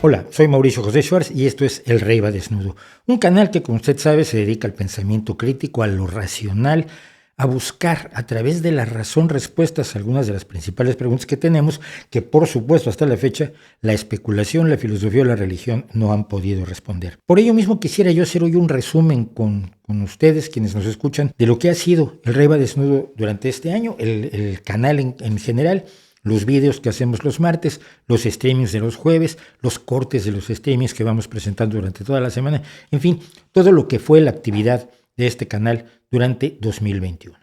Hola, soy Mauricio José Schwartz y esto es El Rey va desnudo, un canal que, como usted sabe, se dedica al pensamiento crítico, a lo racional, a buscar a través de la razón respuestas a algunas de las principales preguntas que tenemos, que por supuesto hasta la fecha la especulación, la filosofía o la religión no han podido responder. Por ello mismo quisiera yo hacer hoy un resumen con ustedes, quienes nos escuchan, de lo que ha sido El Rey va desnudo durante este año, el canal en general, los vídeos que hacemos los martes, los streamings de los jueves, los cortes de los streamings que vamos presentando durante toda la semana, en fin, todo lo que fue la actividad de este canal durante 2021.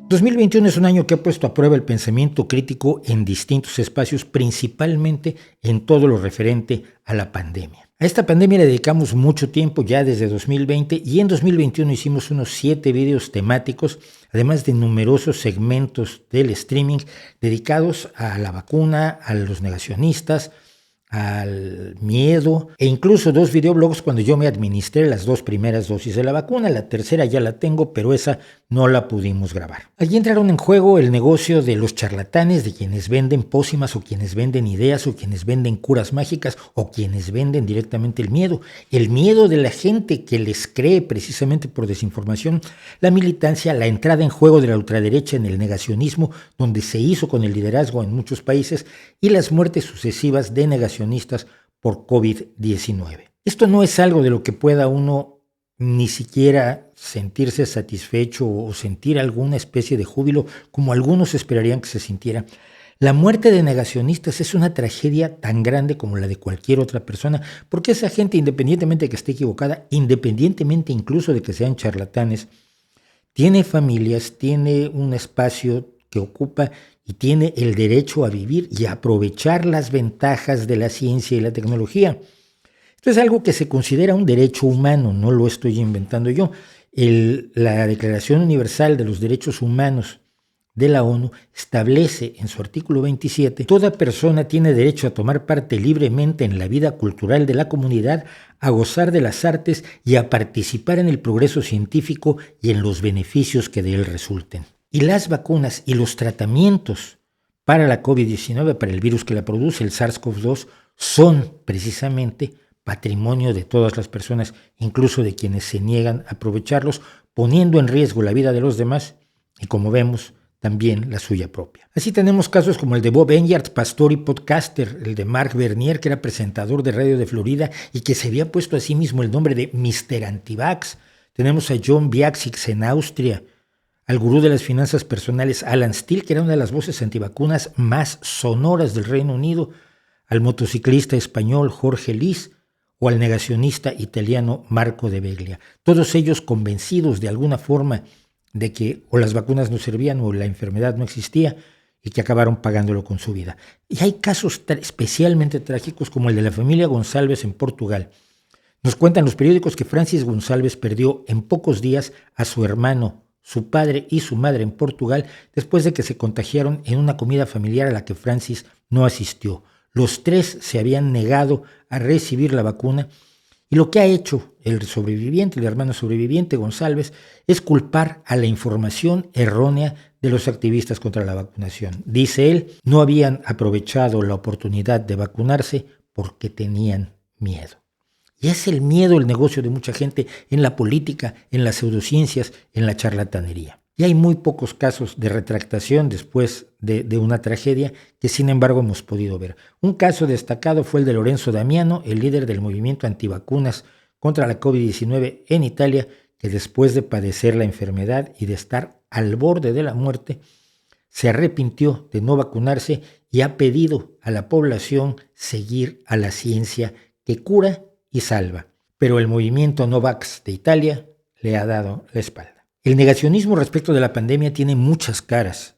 2021 es un año que ha puesto a prueba el pensamiento crítico en distintos espacios, principalmente en todo lo referente a la pandemia. A esta pandemia le dedicamos mucho tiempo ya desde 2020 y en 2021 hicimos unos 7 videos temáticos, además de numerosos segmentos del streaming dedicados a la vacuna, a los negacionistas, al miedo e incluso 2 videoblogs cuando yo me administré las 2 primeras dosis de la vacuna. La tercera ya la tengo, pero esa no la pudimos grabar. Allí entraron en juego el negocio de los charlatanes, de quienes venden pócimas o quienes venden ideas o quienes venden curas mágicas o quienes venden directamente el miedo de la gente que les cree precisamente por desinformación, la militancia, la entrada en juego de la ultraderecha en el negacionismo, donde se hizo con el liderazgo en muchos países, y las muertes sucesivas de negacionistas por COVID-19. Esto no es algo de lo que pueda uno ni siquiera sentirse satisfecho o sentir alguna especie de júbilo, como algunos esperarían que se sintiera. La muerte de negacionistas es una tragedia tan grande como la de cualquier otra persona, porque esa gente, independientemente de que esté equivocada, independientemente incluso de que sean charlatanes, tiene familias, tiene un espacio que ocupa y tiene el derecho a vivir y a aprovechar las ventajas de la ciencia y la tecnología. Esto es algo que se considera un derecho humano, no lo estoy inventando yo. La Declaración Universal de los Derechos Humanos de la ONU establece en su artículo 27: toda persona tiene derecho a tomar parte libremente en la vida cultural de la comunidad, a gozar de las artes y a participar en el progreso científico y en los beneficios que de él resulten. Y las vacunas y los tratamientos para la COVID-19, para el virus que la produce, el SARS-CoV-2, son precisamente patrimonio de todas las personas, incluso de quienes se niegan a aprovecharlos, poniendo en riesgo la vida de los demás y, como vemos, también la suya propia. Así tenemos casos como el de Bob Enyart, pastor y podcaster, el de Mark Bernier, que era presentador de radio de Florida y que se había puesto a sí mismo el nombre de Mr. Antivax. Tenemos a John Biaxics en Austria, al gurú de las finanzas personales Alan Steele, que era una de las voces antivacunas más sonoras del Reino Unido, al motociclista español Jorge Liz o al negacionista italiano Marco de Beglia. Todos ellos convencidos de alguna forma de que o las vacunas no servían o la enfermedad no existía y que acabaron pagándolo con su vida. Y hay casos especialmente trágicos como el de la familia González en Portugal. Nos cuentan los periódicos que Francis González perdió en pocos días a su hermano, su padre y su madre en Portugal después de que se contagiaron en una comida familiar a la que Francis no asistió. Los 3 se habían negado a recibir la vacuna y lo que ha hecho el hermano sobreviviente González, es culpar a la información errónea de los activistas contra la vacunación. Dice él, no habían aprovechado la oportunidad de vacunarse porque tenían miedo. Y es el miedo el negocio de mucha gente en la política, en las pseudociencias, en la charlatanería. Y hay muy pocos casos de retractación después de una tragedia que sin embargo hemos podido ver. Un caso destacado fue el de Lorenzo Damiano, el líder del movimiento antivacunas contra la COVID-19 en Italia, que después de padecer la enfermedad y de estar al borde de la muerte, se arrepintió de no vacunarse y ha pedido a la población seguir a la ciencia que cura y salva. Pero el movimiento Novax de Italia le ha dado la espalda. El negacionismo respecto de la pandemia tiene muchas caras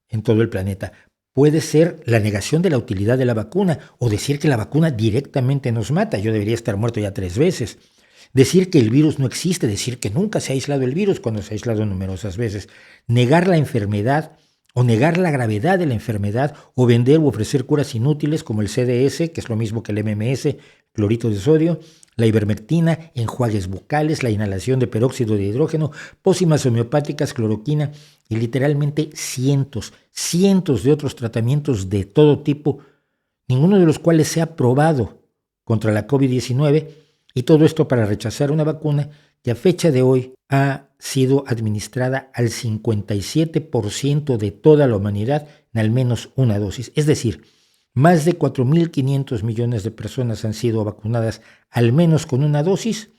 en todo el planeta. Puede ser la negación de la utilidad de la vacuna o decir que la vacuna directamente nos mata. Yo debería estar muerto ya 3 veces. Decir que el virus no existe, decir que nunca se ha aislado el virus cuando se ha aislado numerosas veces. Negar la enfermedad o negar la gravedad de la enfermedad o vender u ofrecer curas inútiles como el CDS, que es lo mismo que el MMS, clorito de sodio, la ivermectina, enjuagues bucales, la inhalación de peróxido de hidrógeno, pócimas homeopáticas, cloroquina y literalmente cientos de otros tratamientos de todo tipo, ninguno de los cuales se ha probado contra la COVID-19, y todo esto para rechazar una vacuna que a fecha de hoy ha sido administrada al 57% de toda la humanidad en al menos una dosis. Es decir, más de 4.500 millones de personas han sido vacunadas al menos con una dosis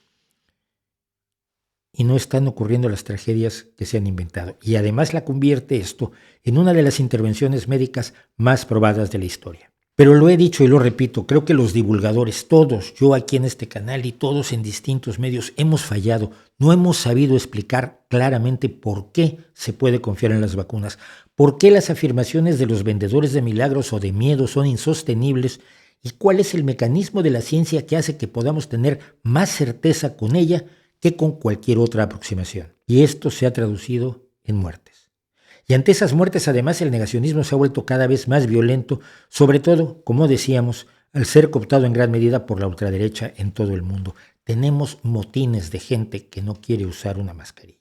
y no están ocurriendo las tragedias que se han inventado. Y además la convierte esto en una de las intervenciones médicas más probadas de la historia. Pero lo he dicho y lo repito, creo que los divulgadores, todos, yo aquí en este canal y todos en distintos medios, hemos fallado. No hemos sabido explicar claramente por qué se puede confiar en las vacunas, por qué las afirmaciones de los vendedores de milagros o de miedo son insostenibles y cuál es el mecanismo de la ciencia que hace que podamos tener más certeza con ella que con cualquier otra aproximación. Y esto se ha traducido en muertes. Y ante esas muertes, además, el negacionismo se ha vuelto cada vez más violento, sobre todo, como decíamos, al ser cooptado en gran medida por la ultraderecha en todo el mundo. Tenemos motines de gente que no quiere usar una mascarilla.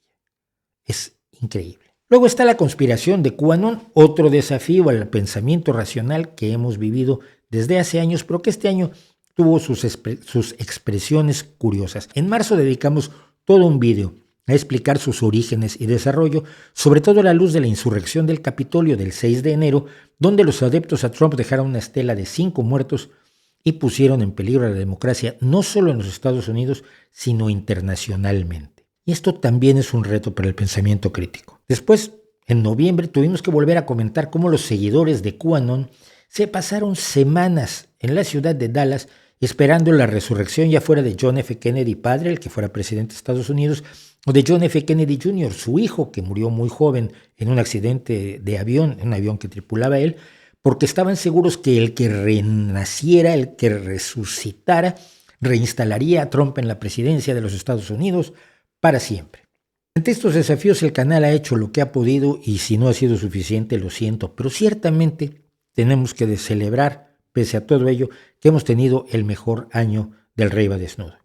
Es increíble. Luego está la conspiración de QAnon, otro desafío al pensamiento racional que hemos vivido desde hace años, pero que este año tuvo sus expresiones curiosas. En marzo dedicamos todo un video a explicar sus orígenes y desarrollo, sobre todo a la luz de la insurrección del Capitolio del 6 de enero, donde los adeptos a Trump dejaron una estela de 5 muertos y pusieron en peligro a la democracia no solo en los Estados Unidos, sino internacionalmente. Y esto también es un reto para el pensamiento crítico. Después, en noviembre, tuvimos que volver a comentar cómo los seguidores de QAnon se pasaron semanas en la ciudad de Dallas esperando la resurrección ya fuera de John F. Kennedy padre, el que fuera presidente de Estados Unidos, o de John F. Kennedy Jr., su hijo, que murió muy joven en un accidente de avión, en un avión que tripulaba él, porque estaban seguros que el que renaciera, el que resucitara, reinstalaría a Trump en la presidencia de los Estados Unidos para siempre. Ante estos desafíos el canal ha hecho lo que ha podido y si no ha sido suficiente lo siento, pero ciertamente tenemos que celebrar, pese a todo ello, que hemos tenido el mejor año del Rey va desnudo.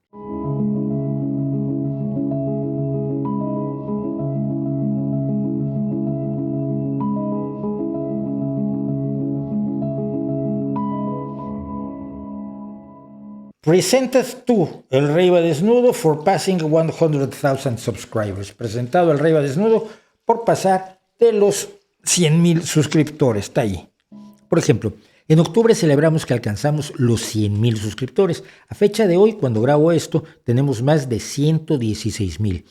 Presented to El Rey va desnudo for passing 100,000 subscribers. Presentado El Rey va desnudo por pasar de los 100,000 suscriptores. Está ahí. Por ejemplo, en octubre celebramos que alcanzamos los 100,000 suscriptores. A fecha de hoy, cuando grabo esto, tenemos más de 116,000.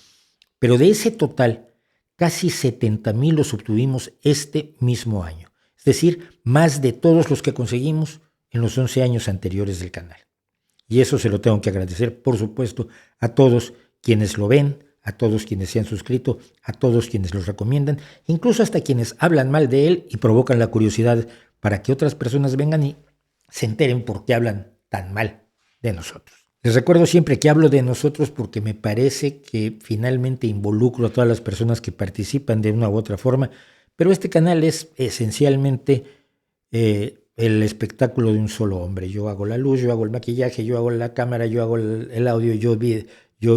Pero de ese total, casi 70,000 los obtuvimos este mismo año. Es decir, más de todos los que conseguimos en los 11 años anteriores del canal. Y eso se lo tengo que agradecer, por supuesto, a todos quienes lo ven, a todos quienes se han suscrito, a todos quienes los recomiendan, incluso hasta quienes hablan mal de él y provocan la curiosidad para que otras personas vengan y se enteren por qué hablan tan mal de nosotros. Les recuerdo siempre que hablo de nosotros porque me parece que finalmente involucro a todas las personas que participan de una u otra forma, pero este canal es esencialmente el espectáculo de un solo hombre. Yo hago la luz, yo hago el maquillaje, yo hago la cámara, yo hago el audio, yo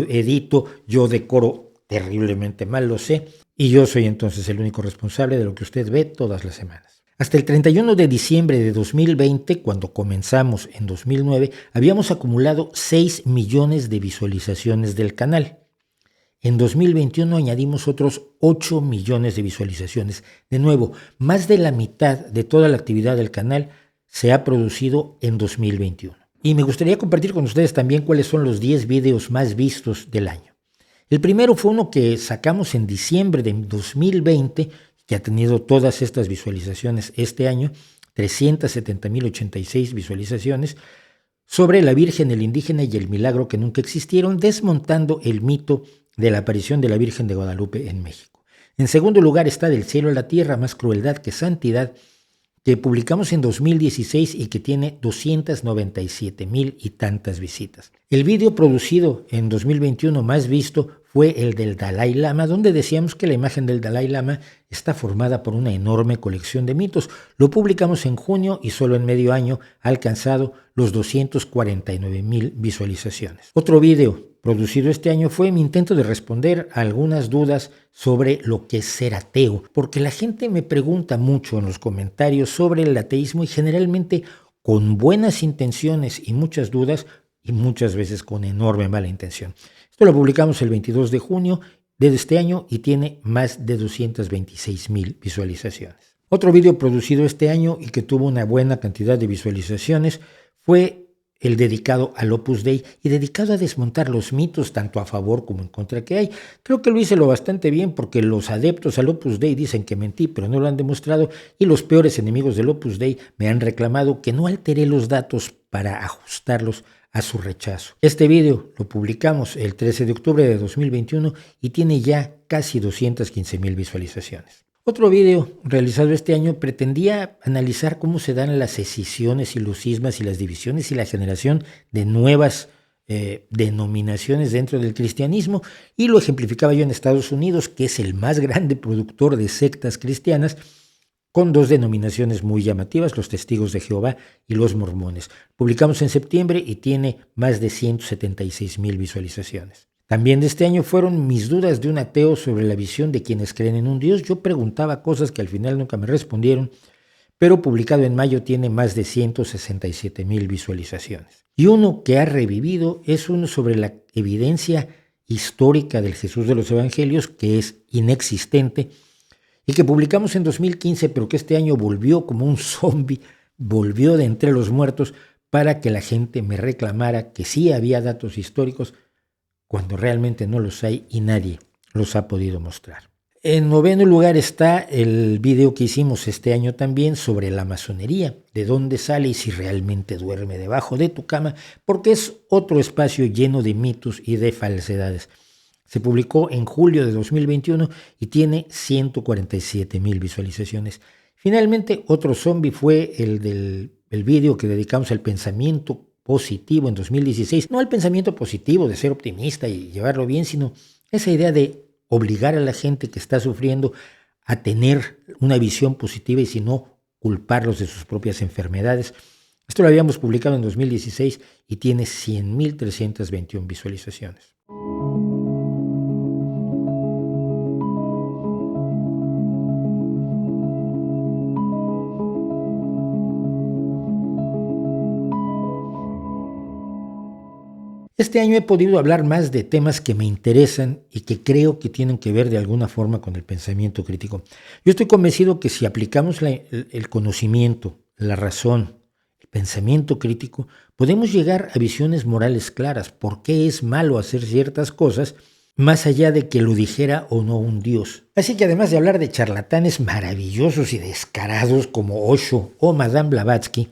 edito, yo decoro terriblemente mal, lo sé, y yo soy entonces el único responsable de lo que usted ve todas las semanas. Hasta el 31 de diciembre de 2020, cuando comenzamos en 2009, habíamos acumulado 6 millones de visualizaciones del canal. En 2021 añadimos otros 8 millones de visualizaciones. De nuevo, más de la mitad de toda la actividad del canal se ha producido en 2021. Y me gustaría compartir con ustedes también cuáles son los 10 videos más vistos del año. El primero fue uno que sacamos en diciembre de 2020, que ha tenido todas estas visualizaciones este año, 370,086 visualizaciones, sobre la Virgen, el indígena y el milagro que nunca existieron, desmontando el mito de la aparición de la Virgen de Guadalupe en México. En segundo lugar está Del cielo a la tierra, más crueldad que santidad, que publicamos en 2016 y que tiene 297,000 y tantas visitas. El video producido en 2021 más visto fue el del Dalai Lama, donde decíamos que la imagen del Dalai Lama está formada por una enorme colección de mitos. Lo publicamos en junio y solo en medio año ha alcanzado los 249,000 visualizaciones. Otro video producido este año fue mi intento de responder a algunas dudas sobre lo que es ser ateo, porque la gente me pregunta mucho en los comentarios sobre el ateísmo y generalmente con buenas intenciones y muchas dudas y muchas veces con enorme mala intención. Esto lo publicamos el 22 de junio de este año y tiene más de 226,000 visualizaciones. Otro video producido este año y que tuvo una buena cantidad de visualizaciones fue el dedicado al Opus Dei y dedicado a desmontar los mitos tanto a favor como en contra que hay. Creo que lo hice lo bastante bien porque los adeptos al Opus Dei dicen que mentí, pero no lo han demostrado, y los peores enemigos del Opus Dei me han reclamado que no alteré los datos para ajustarlos a su rechazo. Este video lo publicamos el 13 de octubre de 2021 y tiene ya casi 215,000 visualizaciones. Otro video realizado este año pretendía analizar cómo se dan las escisiones y los cismas y las divisiones y la generación de nuevas denominaciones dentro del cristianismo, y lo ejemplificaba yo en Estados Unidos, que es el más grande productor de sectas cristianas, con dos denominaciones muy llamativas, los Testigos de Jehová y los Mormones. Publicamos en septiembre y tiene más de 176,000 visualizaciones. También de este año fueron mis dudas de un ateo sobre la visión de quienes creen en un Dios. Yo preguntaba cosas que al final nunca me respondieron, pero publicado en mayo tiene más de 167,000 visualizaciones. Y uno que ha revivido es uno sobre la evidencia histórica del Jesús de los Evangelios, que es inexistente, y que publicamos en 2015, pero que este año volvió como un zombi, volvió de entre los muertos para que la gente me reclamara que sí había datos históricos, cuando realmente no los hay y nadie los ha podido mostrar. En noveno lugar está el video que hicimos este año también sobre la masonería, de dónde sale y si realmente duerme debajo de tu cama, porque es otro espacio lleno de mitos y de falsedades. Se publicó en julio de 2021 y tiene 147,000 visualizaciones. Finalmente, otro zombie fue el video que dedicamos al pensamiento positivo en 2016, no al pensamiento positivo de ser optimista y llevarlo bien, sino esa idea de obligar a la gente que está sufriendo a tener una visión positiva y si no, culparlos de sus propias enfermedades. Esto lo habíamos publicado en 2016 y tiene 100,321 visualizaciones. Este año he podido hablar más de temas que me interesan y que creo que tienen que ver de alguna forma con el pensamiento crítico. Yo estoy convencido que si aplicamos el conocimiento, la razón, el pensamiento crítico, podemos llegar a visiones morales claras. ¿Por qué es malo hacer ciertas cosas más allá de que lo dijera o no un Dios? Así que además de hablar de charlatanes maravillosos y descarados como Osho o Madame Blavatsky,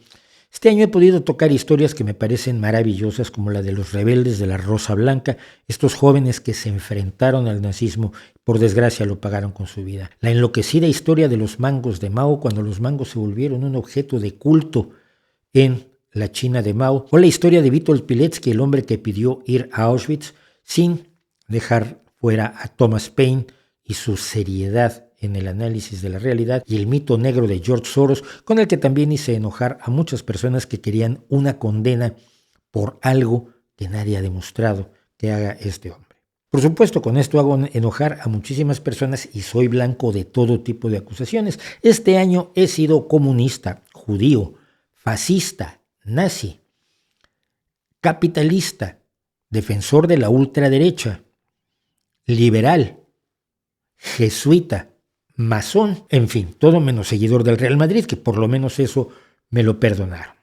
este año he podido tocar historias que me parecen maravillosas, como la de los rebeldes de la Rosa Blanca, estos jóvenes que se enfrentaron al nazismo y por desgracia lo pagaron con su vida. La enloquecida historia de los mangos de Mao, cuando los mangos se volvieron un objeto de culto en la China de Mao. O la historia de Witold Pilecki, el hombre que pidió ir a Auschwitz sin dejar fuera a Thomas Paine, y su seriedad en el análisis de la realidad, y el mito negro de George Soros, con el que también hice enojar a muchas personas que querían una condena por algo que nadie ha demostrado que haga este hombre. Por supuesto, con esto hago enojar a muchísimas personas y soy blanco de todo tipo de acusaciones. Este año he sido comunista, judío, fascista, nazi, capitalista, defensor de la ultraderecha, liberal, jesuita, masón, en fin, todo menos seguidor del Real Madrid, que por lo menos eso me lo perdonaron.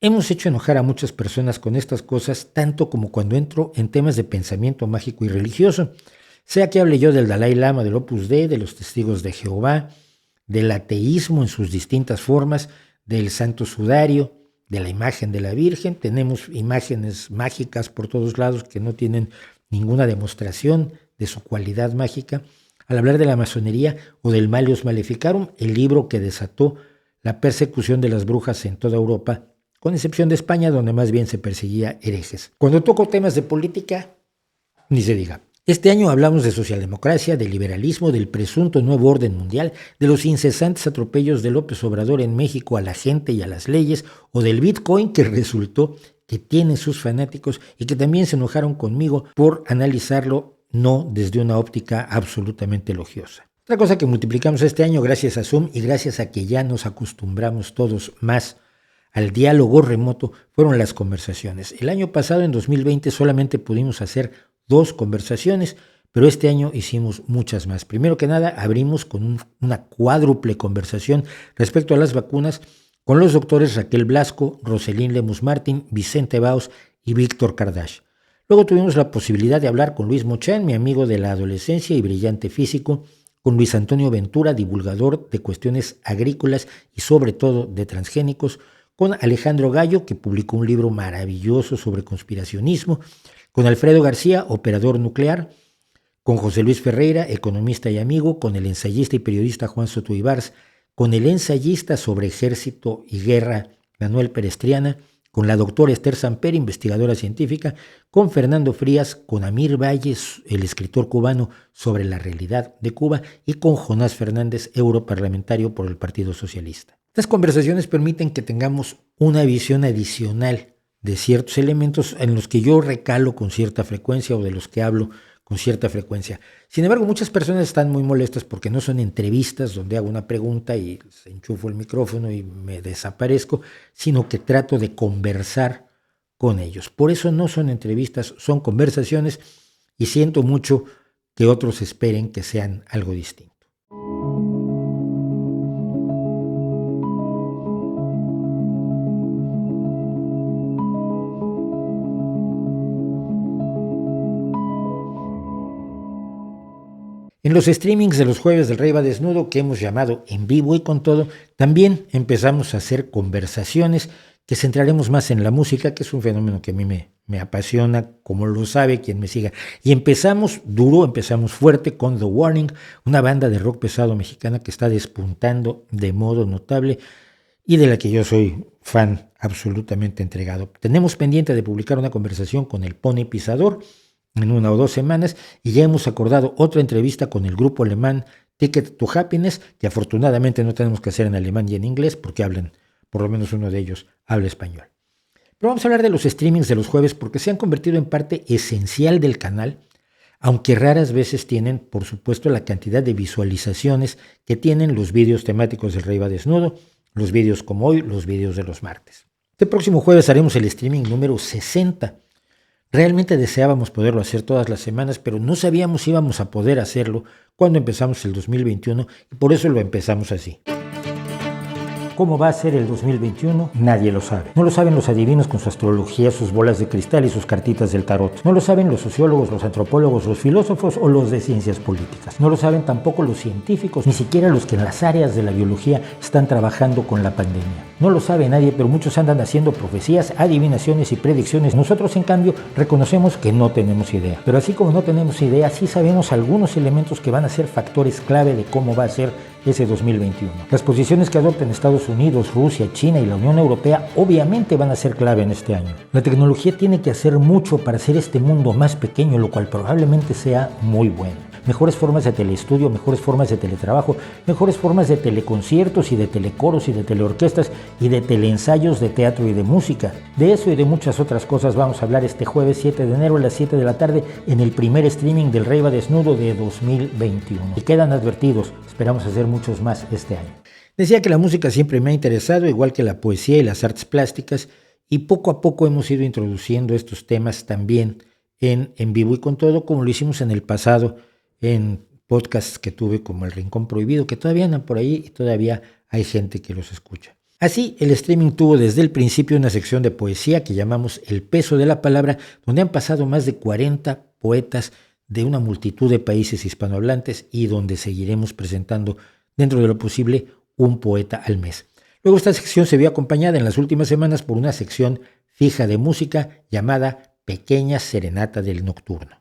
Hemos hecho enojar a muchas personas con estas cosas, tanto como cuando entro en temas de pensamiento mágico y religioso. Sea que hable yo del Dalai Lama, del Opus Dei, de los Testigos de Jehová, del ateísmo en sus distintas formas, del Santo Sudario, de la imagen de la Virgen. Tenemos imágenes mágicas por todos lados que no tienen ninguna demostración de su cualidad mágica. al hablar de la masonería o del Malleus Maleficarum, el libro que desató la persecución de las brujas en toda Europa, con excepción de España, donde más bien se perseguía herejes. Cuando toco temas de política, ni se diga. Este año hablamos de socialdemocracia, de liberalismo, del presunto nuevo orden mundial, de los incesantes atropellos de López Obrador en México a la gente y a las leyes, o del Bitcoin, que resultó que tiene sus fanáticos y que también se enojaron conmigo por analizarlo no desde una óptica absolutamente elogiosa. Otra cosa que multiplicamos este año gracias a Zoom y gracias a que ya nos acostumbramos todos más al diálogo remoto fueron las conversaciones. El año pasado, en 2020, solamente pudimos hacer 2 conversaciones, pero este año hicimos muchas más. Primero que nada, abrimos con una cuádruple conversación respecto a las vacunas con los doctores Raquel Blasco, Roselín Lemus Martín, Vicente Baus y Víctor Kardash. Luego tuvimos la posibilidad de hablar con Luis Mochán, mi amigo de la adolescencia y brillante físico, con Luis Antonio Ventura, divulgador de cuestiones agrícolas y sobre todo de transgénicos, con Alejandro Gallo, que publicó un libro maravilloso sobre conspiracionismo, con Alfredo García, operador nuclear, con José Luis Ferreira, economista y amigo, con el ensayista y periodista Juan Soto Ibars, con el ensayista sobre ejército y guerra Manuel Perestriana, con la doctora Esther Samper, investigadora científica, con Fernando Frías, con Amir Valles, el escritor cubano sobre la realidad de Cuba, y con Jonás Fernández, europarlamentario por el Partido Socialista. Estas conversaciones permiten que tengamos una visión adicional de ciertos elementos en los que yo recalo con cierta frecuencia o de los que hablo con cierta frecuencia. Sin embargo, muchas personas están muy molestas porque no son entrevistas donde hago una pregunta y enchufo el micrófono y me desaparezco, sino que trato de conversar con ellos. Por eso no son entrevistas, son conversaciones y siento mucho que otros esperen que sean algo distinto. En los streamings de los jueves del Rey va Desnudo, que hemos llamado En Vivo y con Todo, también empezamos a hacer conversaciones que centraremos más en la música, que es un fenómeno que a mí me apasiona, como lo sabe quien me siga. Y empezamos duro, empezamos fuerte con The Warning, una banda de rock pesado mexicana que está despuntando de modo notable y de la que yo soy fan absolutamente entregado. Tenemos pendiente de publicar una conversación con el Pony Pisador en 1 o 2 semanas, y ya hemos acordado otra entrevista con el grupo alemán Ticket to Happiness, que afortunadamente no tenemos que hacer en alemán y en inglés porque hablan, por lo menos uno de ellos habla español. Pero vamos a hablar de los streamings de los jueves porque se han convertido en parte esencial del canal, aunque raras veces tienen, por supuesto, la cantidad de visualizaciones que tienen los vídeos temáticos del Rey va Desnudo, los vídeos como hoy, los vídeos de los martes. Este próximo jueves haremos el streaming número 60. Realmente deseábamos poderlo hacer todas las semanas, pero no sabíamos si íbamos a poder hacerlo cuando empezamos el 2021 y por eso lo empezamos así. ¿Cómo va a ser el 2021? Nadie lo sabe. No lo saben los adivinos con su astrología, sus bolas de cristal y sus cartitas del tarot. No lo saben los sociólogos, los antropólogos, los filósofos o los de ciencias políticas. No lo saben tampoco los científicos, ni siquiera los que en las áreas de la biología están trabajando con la pandemia. No lo sabe nadie, pero muchos andan haciendo profecías, adivinaciones y predicciones. Nosotros, en cambio, reconocemos que no tenemos idea. Pero así como no tenemos idea, sí sabemos algunos elementos que van a ser factores clave de cómo va a ser ese 2021. Las posiciones que adopten Estados Unidos, Rusia, China y la Unión Europea obviamente van a ser clave en este año. La tecnología tiene que hacer mucho para hacer este mundo más pequeño, lo cual probablemente sea muy bueno. Mejores formas de teleestudio, mejores formas de teletrabajo, mejores formas de teleconciertos y de telecoros y de teleorquestas y de teleensayos de teatro y de música. De eso y de muchas otras cosas vamos a hablar este jueves 7 de enero a las 7 de la tarde en el primer streaming del Rey va Desnudo de 2021. Y quedan advertidos, esperamos hacer muchos más este año. Decía que la música siempre me ha interesado, igual que la poesía y las artes plásticas, y poco a poco hemos ido introduciendo estos temas también en Vivo y con Todo, como lo hicimos en el pasado en podcasts que tuve como El Rincón Prohibido, que todavía andan por ahí y todavía hay gente que los escucha. Así, el streaming tuvo desde el principio una sección de poesía que llamamos El Peso de la Palabra, donde han pasado más de 40 poetas de una multitud de países hispanohablantes y donde seguiremos presentando, dentro de lo posible, un poeta al mes. Luego esta sección se vio acompañada en las últimas semanas por una sección fija de música llamada Pequeña Serenata del Nocturno.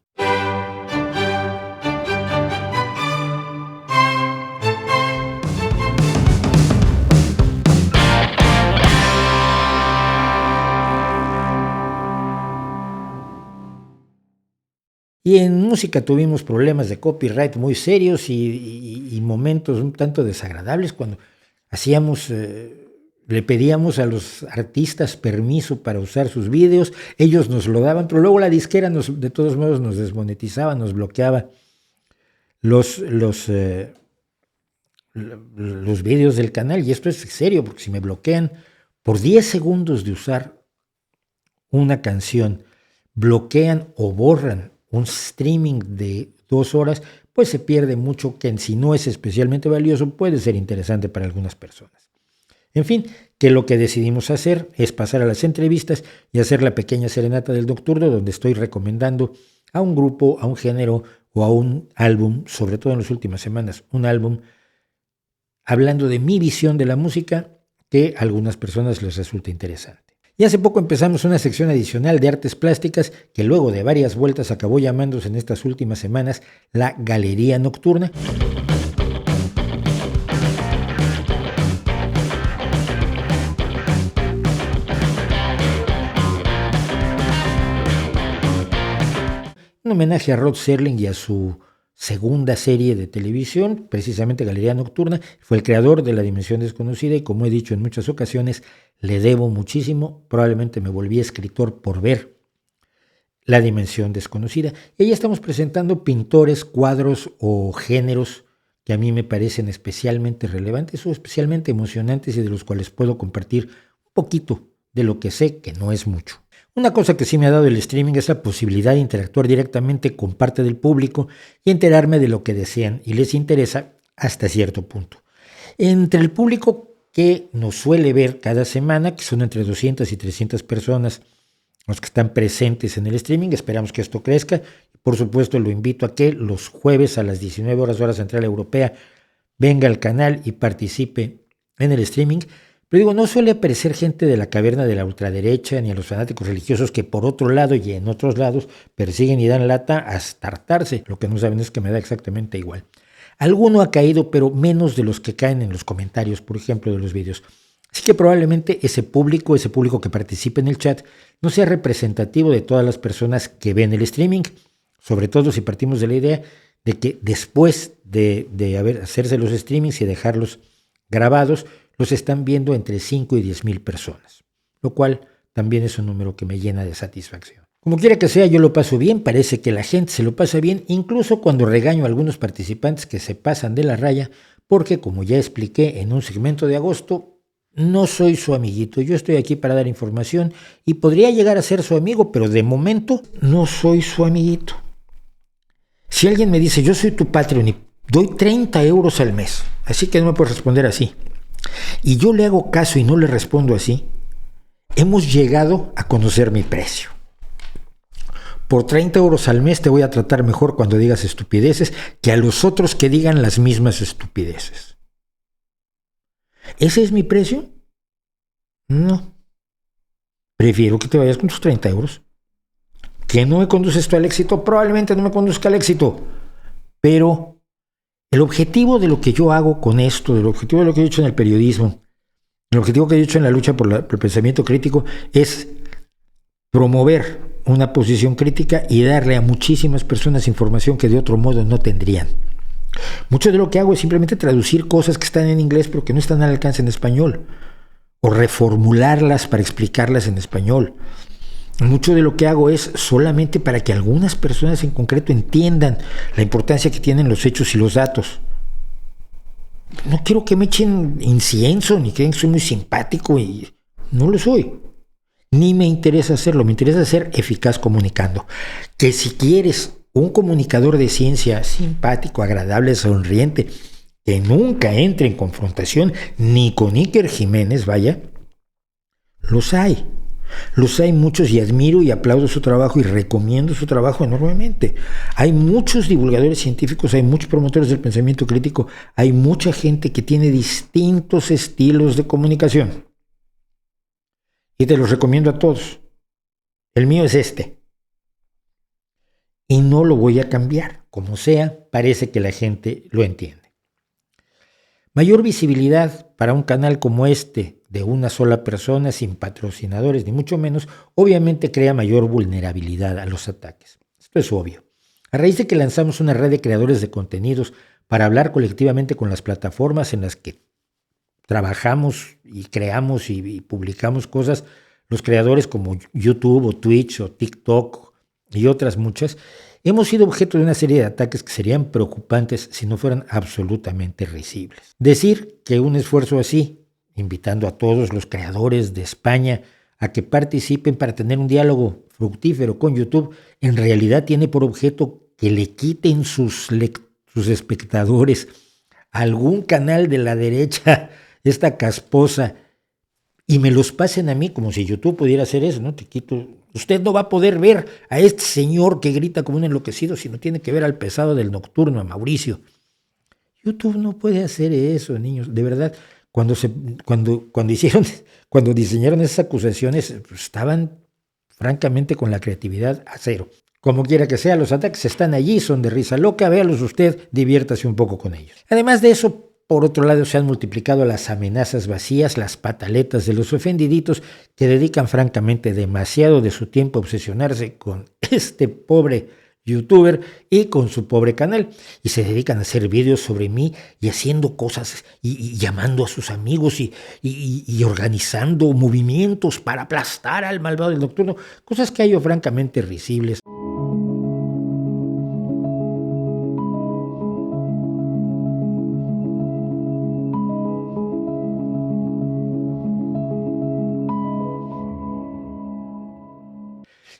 Y en música tuvimos problemas de copyright muy serios y momentos un tanto desagradables cuando hacíamos, le pedíamos a los artistas permiso para usar sus vídeos, ellos nos lo daban, pero luego la disquera de todos modos nos desmonetizaba, nos bloqueaba los, los, eh, los vídeos del canal. Y esto es serio, porque si me bloquean por 10 segundos de usar una canción, bloquean o borran un streaming de 2 horas, pues se pierde mucho que si no es especialmente valioso puede ser interesante para algunas personas. En fin, que lo que decidimos hacer es pasar a las entrevistas y hacer la pequeña serenata del nocturno, donde estoy recomendando a un grupo, a un género o a un álbum, sobre todo en las últimas semanas, un álbum hablando de mi visión de la música que a algunas personas les resulta interesante. Y hace poco empezamos una sección adicional de artes plásticas que luego de varias vueltas acabó llamándose en estas últimas semanas la Galería Nocturna. Un homenaje a Rod Serling y a su segunda serie de televisión, precisamente Galería Nocturna. Fue el creador de La Dimensión Desconocida y, como he dicho en muchas ocasiones, le debo muchísimo. Probablemente me volví escritor por ver La Dimensión Desconocida. Y ahí estamos presentando pintores, cuadros o géneros que a mí me parecen especialmente relevantes o especialmente emocionantes y de los cuales puedo compartir un poquito de lo que sé, que no es mucho. Una cosa que sí me ha dado el streaming es la posibilidad de interactuar directamente con parte del público y enterarme de lo que desean y les interesa hasta cierto punto. Entre el público que nos suele ver cada semana, que son entre 200 y 300 personas los que están presentes en el streaming, esperamos que esto crezca. Por supuesto, lo invito a que los jueves a las 19 horas hora central europea venga al canal y participe en el streaming. Pero digo, no suele aparecer gente de la caverna de la ultraderecha ni a los fanáticos religiosos que por otro lado y en otros lados persiguen y dan lata hasta hartarse. Lo que no saben es que me da exactamente igual. Alguno ha caído, pero menos de los que caen en los comentarios, por ejemplo, de los vídeos. Así que probablemente ese público que participe en el chat, no sea representativo de todas las personas que ven el streaming, sobre todo si partimos de la idea de que después de hacerse los streamings y dejarlos grabados, los están viendo entre 5 y 10 mil personas, lo cual también es un número que me llena de satisfacción. Como quiera que sea, yo lo paso bien, parece que la gente se lo pasa bien, incluso cuando regaño a algunos participantes que se pasan de la raya, porque como ya expliqué en un segmento de agosto, no soy su amiguito, yo estoy aquí para dar información y podría llegar a ser su amigo, pero de momento no soy su amiguito. Si alguien me dice, yo soy tu Patreon y doy 30 euros al mes, así que no me puedes responder así, y yo le hago caso y no le respondo así, hemos llegado a conocer mi precio. Por 30 euros al mes te voy a tratar mejor cuando digas estupideces que a los otros que digan las mismas estupideces. ¿Ese es mi precio? No. Prefiero que te vayas con tus 30 euros. ¿Que no me conduces tú al éxito? Probablemente no me conduzca al éxito. Pero el objetivo de lo que yo hago con esto, el objetivo de lo que he hecho en el periodismo, el objetivo que he hecho en la lucha por el pensamiento crítico es promover una posición crítica y darle a muchísimas personas información que de otro modo no tendrían. Mucho de lo que hago es simplemente traducir cosas que están en inglés pero que no están al alcance en español, o reformularlas para explicarlas en español. Mucho de lo que hago es solamente para que algunas personas en concreto entiendan la importancia que tienen los hechos y los datos. No quiero que me echen incienso, ni creen que soy muy simpático, y no lo soy. Ni me interesa hacerlo, me interesa ser eficaz comunicando. Que si quieres un comunicador de ciencia simpático, agradable, sonriente, que nunca entre en confrontación ni con Iker Jiménez, vaya, los hay. Los hay muchos y admiro y aplaudo su trabajo y recomiendo su trabajo enormemente. Hay muchos divulgadores científicos, hay muchos promotores del pensamiento crítico, hay mucha gente que tiene distintos estilos de comunicación. Y te los recomiendo a todos. El mío es este. Y no lo voy a cambiar. Como sea, parece que la gente lo entiende. Mayor visibilidad para un canal como este, de una sola persona, sin patrocinadores, ni mucho menos, obviamente crea mayor vulnerabilidad a los ataques. Esto es obvio. A raíz de que lanzamos una red de creadores de contenidos para hablar colectivamente con las plataformas en las que trabajamos y creamos y publicamos cosas, los creadores como YouTube o Twitch o TikTok y otras muchas, hemos sido objeto de una serie de ataques que serían preocupantes si no fueran absolutamente risibles. Decir que un esfuerzo así, invitando a todos los creadores de España a que participen para tener un diálogo fructífero con YouTube, en realidad tiene por objeto que le quiten sus espectadores a algún canal de la derecha, esta casposa, y me los pasen a mí, como si YouTube pudiera hacer eso, ¿no? Te quito. Usted no va a poder ver a este señor que grita como un enloquecido, sino tiene que ver al pesado del nocturno, a Mauricio. YouTube no puede hacer eso, niños. De verdad, cuando diseñaron esas acusaciones, pues, estaban francamente con la creatividad a cero. Como quiera que sea, los ataques están allí, son de risa loca, véalos usted, diviértase un poco con ellos. Además de eso, por otro lado, se han multiplicado las amenazas vacías, las pataletas de los ofendiditos que dedican francamente demasiado de su tiempo a obsesionarse con este pobre youtuber y con su pobre canal, y se dedican a hacer vídeos sobre mí y haciendo cosas y llamando a sus amigos y organizando movimientos para aplastar al malvado del nocturno, cosas que hallo francamente risibles.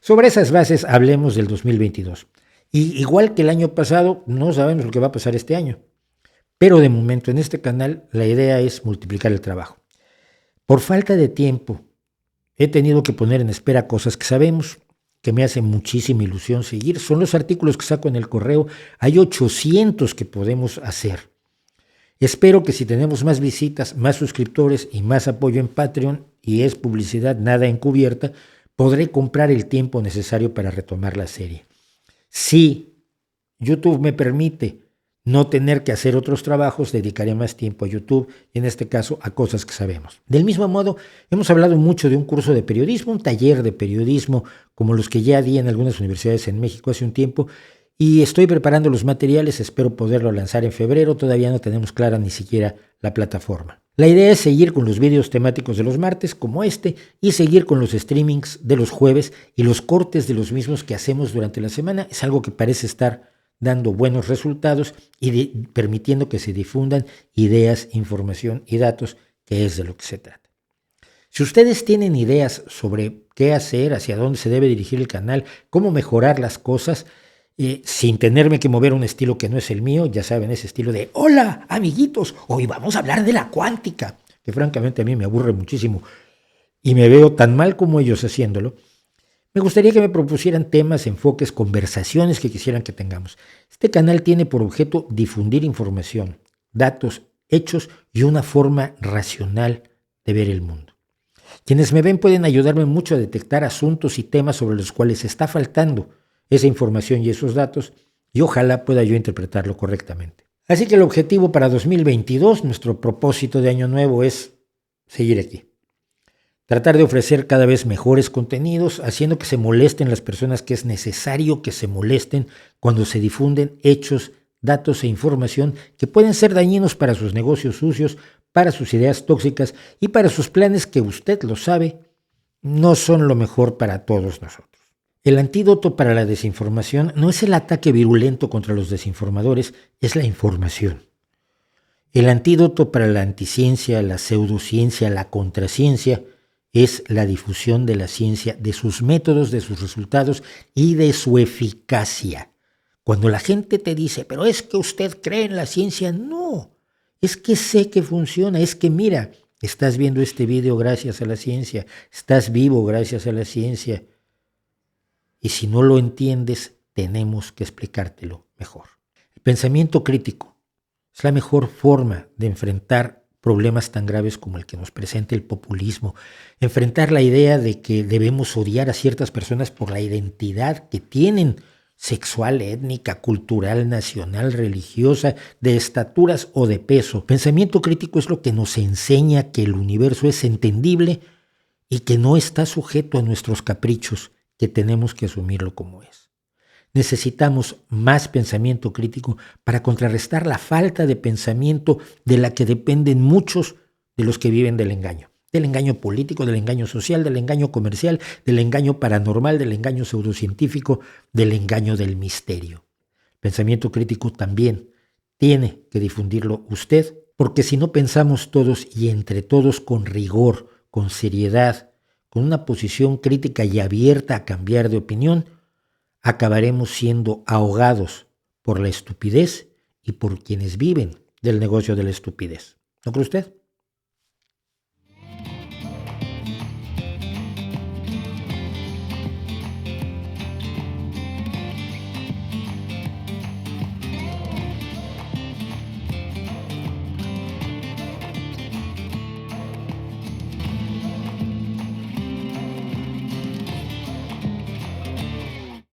Sobre esas bases hablemos del 2022. Y igual que el año pasado, no sabemos lo que va a pasar este año. Pero de momento en este canal la idea es multiplicar el trabajo. Por falta de tiempo, he tenido que poner en espera cosas que sabemos, que me hace muchísima ilusión seguir. Son los artículos que saco en el correo. Hay 800 que podemos hacer. Espero que si tenemos más visitas, más suscriptores y más apoyo en Patreon, y es publicidad nada encubierta, podré comprar el tiempo necesario para retomar la serie. Si YouTube me permite no tener que hacer otros trabajos, dedicaré más tiempo a YouTube y en este caso a cosas que sabemos. Del mismo modo, hemos hablado mucho de un curso de periodismo, un taller de periodismo como los que ya di en algunas universidades en México hace un tiempo, y estoy preparando los materiales, espero poderlo lanzar en febrero, todavía no tenemos clara ni siquiera la plataforma. La idea es seguir con los vídeos temáticos de los martes, como este, y seguir con los streamings de los jueves y los cortes de los mismos que hacemos durante la semana. Es algo que parece estar dando buenos resultados y permitiendo que se difundan ideas, información y datos, que es de lo que se trata. Si ustedes tienen ideas sobre qué hacer, hacia dónde se debe dirigir el canal, cómo mejorar las cosas, sin tenerme que mover un estilo que no es el mío, ya saben, ese estilo de hola amiguitos, hoy vamos a hablar de la cuántica, que francamente a mí me aburre muchísimo y me veo tan mal como ellos haciéndolo. Me gustaría que me propusieran temas, enfoques, conversaciones que quisieran que tengamos. Este canal tiene por objeto difundir información, datos, hechos y una forma racional de ver el mundo. Quienes me ven pueden ayudarme mucho a detectar asuntos y temas sobre los cuales está faltando esa información y esos datos, y ojalá pueda yo interpretarlo correctamente. Así que el objetivo para 2022, nuestro propósito de año nuevo, es seguir aquí. Tratar de ofrecer cada vez mejores contenidos, haciendo que se molesten las personas que es necesario que se molesten cuando se difunden hechos, datos e información que pueden ser dañinos para sus negocios sucios, para sus ideas tóxicas y para sus planes que usted lo sabe, no son lo mejor para todos nosotros. El antídoto para la desinformación no es el ataque virulento contra los desinformadores, es la información. El antídoto para la anticiencia, la pseudociencia, la contraciencia, es la difusión de la ciencia, de sus métodos, de sus resultados y de su eficacia. Cuando la gente te dice, pero es que usted cree en la ciencia, no, es que sé que funciona, es que mira, estás viendo este video gracias a la ciencia, estás vivo gracias a la ciencia. Y si no lo entiendes, tenemos que explicártelo mejor. El pensamiento crítico es la mejor forma de enfrentar problemas tan graves como el que nos presenta el populismo. Enfrentar la idea de que debemos odiar a ciertas personas por la identidad que tienen, sexual, étnica, cultural, nacional, religiosa, de estaturas o de peso. Pensamiento crítico es lo que nos enseña que el universo es entendible y que no está sujeto a nuestros caprichos, que tenemos que asumirlo como es. necesitamos más pensamiento crítico para contrarrestar la falta de pensamiento de la que dependen muchos de los que viven del engaño político, del engaño social, del engaño comercial, del engaño paranormal, del engaño pseudocientífico, del engaño del misterio. Pensamiento crítico también tiene que difundirlo usted, porque si no pensamos todos y entre todos con rigor, con seriedad, con una posición crítica y abierta a cambiar de opinión, acabaremos siendo ahogados por la estupidez y por quienes viven del negocio de la estupidez. ¿No cree usted?